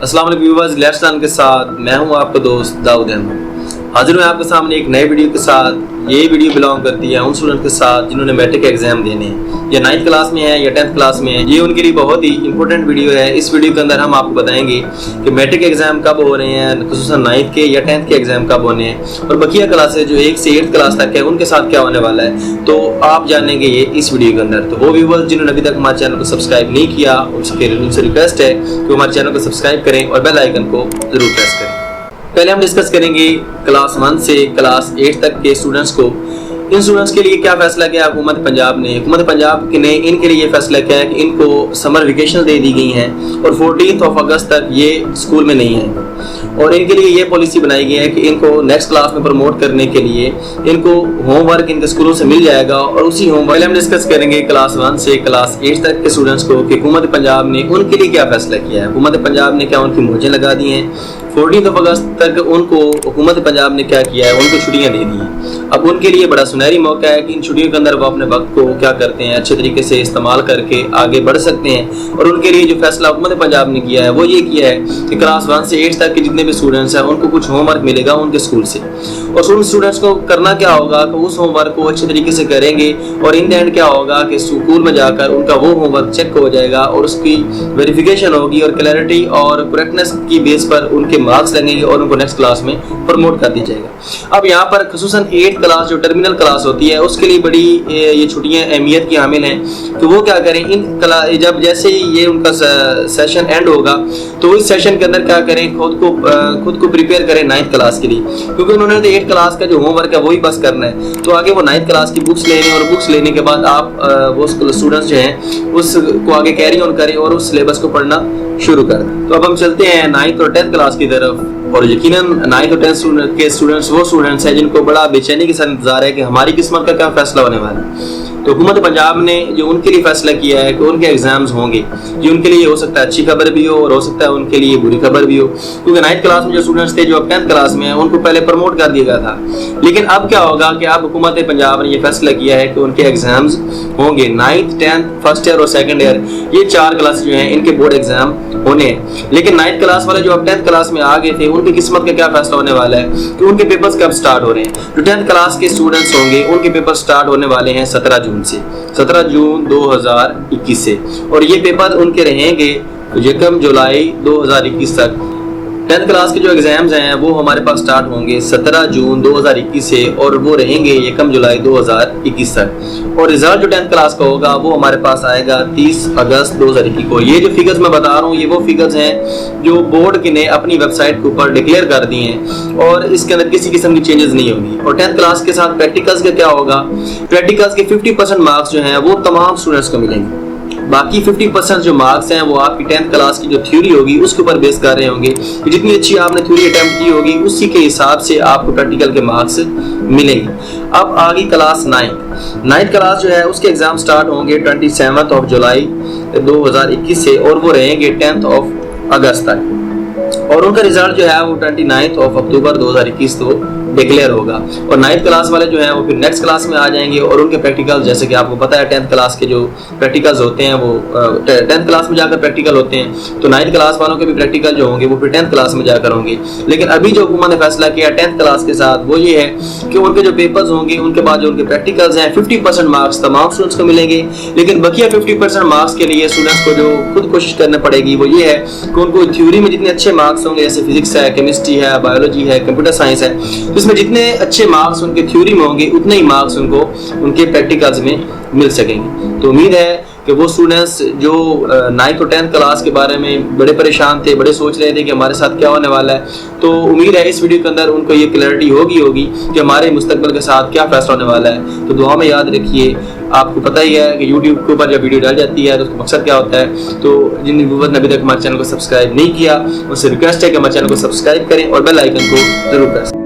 अस्सलाम वालेकुम viewers, let's learn के साथ मैं हूं आपका दोस्त दाऊद अहमद। हाजिर हूं आपके सामने एक नए वीडियो के साथ। ये वीडियो बिलोंग करती है उन स्टूडेंट के साथ जिन्होंने मैट्रिक एग्जाम देने हैं, या 9th क्लास में है या 10th क्लास में है। ये उनके लिए बहुत ही इंपॉर्टेंट वीडियो है। इस वीडियो के अंदर हम आपको बताएंगे कि मैट्रिक एग्जाम कब हो रहे हैं, खुसूसन 9th के या 10th के एग्जाम कब होने हैं, और बकिया क्लासेज जो 1 से 8th क्लास तक है उनके साथ क्या होने वाला है, तो आप जानेंगे ये इस वीडियो के अंदर। तो वो व्यूअर्स जिन्होंने अभी तक हमारे चैनल को सब्सक्राइब नहीं किया, उनसे रिक्वेस्ट है कि हमारे चैनल को सब्सक्राइब करें और बेल आइकन को जरूर प्रेस करें। पहले हम डिस्कस करेंगे क्लास 1 से क्लास 8 तक के स्टूडेंट्स को। इन स्टूडेंट्स के लिए क्या फैसला किया हुकूमत पंजाब ने। हुकूमत पंजाब ने इनके लिए फैसला किया है कि इनको समर वेकेशन दे दी गई हैं और 14 अगस्त तक ये स्कूल में नहीं है, और इनके लिए ये पॉलिसी बनाई गई है कि इनको नेक्स्ट क्लास में प्रमोट करने के लिए इनको होमवर्क इनके स्कूलों से मिल जाएगा। और उसी होमवर्क हम डिस्कस करेंगे क्लास 1 से क्लास 8 तक के स्टूडेंट्स को कि हुकूमत पंजाब ने उनके लिए क्या फैसला किया है। हुकूमत पंजाब ने क्या उनकी मोजें लगा दी हैं। 14 अगस्त तक उनको हुकूमत पंजाब ने क्या किया है, उनको छुट्टियां दे दी हैं। अब उनके लिए बड़ा सुनहरी मौका है कि इन छुट्टियों के अंदर वो अपने वक्त को क्या करते हैं, अच्छे तरीके से इस्तेमाल करके आगे बढ़ सकते हैं। और उनके लिए जो फैसला हुकूमत पंजाब ने किया है वो ये किया है कि क्लास 1 से 8 तक के जितने भी स्टूडेंट्स हैं उनको कुछ होमवर्क मिलेगा उनके स्कूल से, और उन स्टूडेंट्स को करना क्या होगा कि उस होमवर्क को अच्छे तरीके से करेंगे, और इन द एंड क्या होगा कि स्कूल में जाकर उनका वो होमवर्क चेक हो जाएगा और उसकी वेरिफिकेशन होगी, और क्लैरिटी और करेक्टनेस की बेस पर उनके मार्क्स लगेंगे और उनको नेक्स्ट क्लास में प्रमोट कर दिया जाएगा। अब यहाँ पर खुसूसन 8th क्लास जो टर्मिनल क्लास होती है उसके लिए बड़ी ये छुट्टियां अहमियत की हामिल हैं। तो वो क्या करें, इन जब जैसे ही ये उनका सेशन एंड होगा तो इस सेशन के अंदर क्या करें, खुद को प्रिपेयर करें 9th क्लास के लिए, क्योंकि उन्होंने तो 8th क्लास का जो होमवर्क है वही बस करना है। तो आगे वो 9th क्लास की बुक्स ले लें, और बुक्स लेने के बाद आप वो स्टूडेंट्स जो हैं उसको आगे कैरी ऑन करें और उस सिलेबस को पढ़ना शुरू कर दें। तो अब हम चलते हैं 9th और 10th क्लास की तरफ। और यकीनन 9th और 10th के स्टूडेंट्स वो स्टूडेंट्स हैं जिनको बड़ा बेचैनी के साथ इंतजार है कि हमारी किस्मत का क्या फैसला होने वाला है। तो हुकूमत पंजाब ने जो उनके लिए फैसला किया है कि उनके एग्जाम्स होंगे, ये उनके लिए हो सकता है अच्छी खबर भी हो और हो सकता है उनके लिए बुरी खबर भी हो, क्योंकि 9th क्लास में जो स्टूडेंट्स थे जो अब 10th क्लास में हैं उनको पहले प्रमोट कर दिया गया था। लेकिन अब क्या होगा कि अब हुकूमत पंजाब ने ये फैसला किया है कि उनके एग्जाम्स होंगे 9th, 10th, फर्स्ट ईयर और सेकंड ईयर, ये 4 क्लास जो हैं इनके बोर्ड एग्जाम होने हैं। लेकिन 9th क्लास वाले जो अब 10th क्लास में आ गए थे उनकी किस्मत का क्या फैसला होने वाला है कि उनके पेपर्स कब स्टार्ट हो रहे हैं। जो 10th क्लास के स्टूडेंट्स होंगे उनके पेपर स्टार्ट होने वाले हैं 17 जून से, 17 जून 2021 से, और ये पेपर उनके रहेंगे 1 जुलाई 2021 तक। 10th क्लास के जो एग्जाम्स हैं वो हमारे पास स्टार्ट होंगे 17 जून 2021 से, और वो रहेंगे 1 जुलाई 2021 तक। और रिजल्ट जो 10th क्लास का होगा वो हमारे पास आएगा 30 अगस्त 2021 को। ये जो फिगर्स मैं बता रहा हूँ ये वो फिगर्स हैं जो बोर्ड के ने अपनी वेबसाइट के ऊपर डिक्लेयर कर दिए हैं, और इसके अंदर किसी किस्म की चेंजेस नहीं होगी। और 10th क्लास के साथ प्रैक्टिकल्स का क्या होगा, प्रैक्टिकल्स के 50% मार्क्स जो हैं वो तमाम स्टूडेंट्स को मिलेंगे। बाकी 50% जो मार्क्स हैं वो आपकी 10th क्लास की जो थ्योरी होगी उसके ऊपर बेस कर रहे होंगे कि जितनी अच्छी आपने थ्योरी अटेम्प्ट की होगी उसी के हिसाब से आपको प्रैक्टिकल के मार्क्स मिलेंगे। अब आगे क्लास 9th क्लास जो है उसके एग्जाम स्टार्ट होंगे 27 जुलाई 2021 से, और वो रहेंगे 10 अगस्त तक, और उनका रिजल्ट जो है वो 29 अक्टूबर 2021 को डिक्लेयर होगा। और 9th क्लास वाले जो हैं वो फिर नेक्स्ट क्लास में आ जाएंगे, और उनके प्रैक्टिकल जैसे कि आपको पता है 10th क्लास के जो प्रैक्टिकल्स होते हैं वो 10th क्लास में जाकर प्रैक्टिकल होते हैं, तो 9th क्लास वालों के भी प्रैक्टिकल जो होंगे वो फिर 10th क्लास में जाकर होंगे। लेकिन अभी जो हुकूमत ने फैसला किया 10th क्लास के साथ वो ये है कि उनके जो पेपर्स होंगे उनके बाद जो उनके प्रैक्टिकल्स हैं 50% मार्क्स तमाम स्टूडेंट्स को मिलेंगे। लेकिन बकिया 50% मार्क्स के लिए स्टूडेंट्स को जो खुद कोशिश करनी पड़ेगी वो ये है कि उनको थ्योरी में जितने अच्छे मार्क्स होंगे, जैसे फिजिक्स है, केमिस्ट्री है, बायोलॉजी है, कंप्यूटर साइंस है, तो इसमें जितने अच्छे मार्क्स उनके थ्योरी में होंगे उतने ही मार्क्स उनको उनके प्रैक्टिकल्स में मिल सकेंगे। तो उम्मीद है कि वो स्टूडेंट्स जो 9th और 10th क्लास के बारे में बड़े परेशान थे, बड़े सोच रहे थे कि हमारे साथ क्या होने वाला है, तो उम्मीद है इस वीडियो के अंदर उनको ये क्लैरिटी होगी कि हमारे मुस्तकबिल के साथ क्या फैसला होने वाला है। तो दुआ में याद रखिए, आपको पता ही है कि यूट्यूब के ऊपर जब वीडियो डाल जाती है तो उसका मकसद क्या होता है। तो जिन व्यूअर्स ने अभी तक हमारे चैनल को सब्सक्राइब नहीं किया उनसे रिक्वेस्ट है कि हमारे चैनल को सब्सक्राइब करें और बेल आइकन को जरूर प्रेस करें।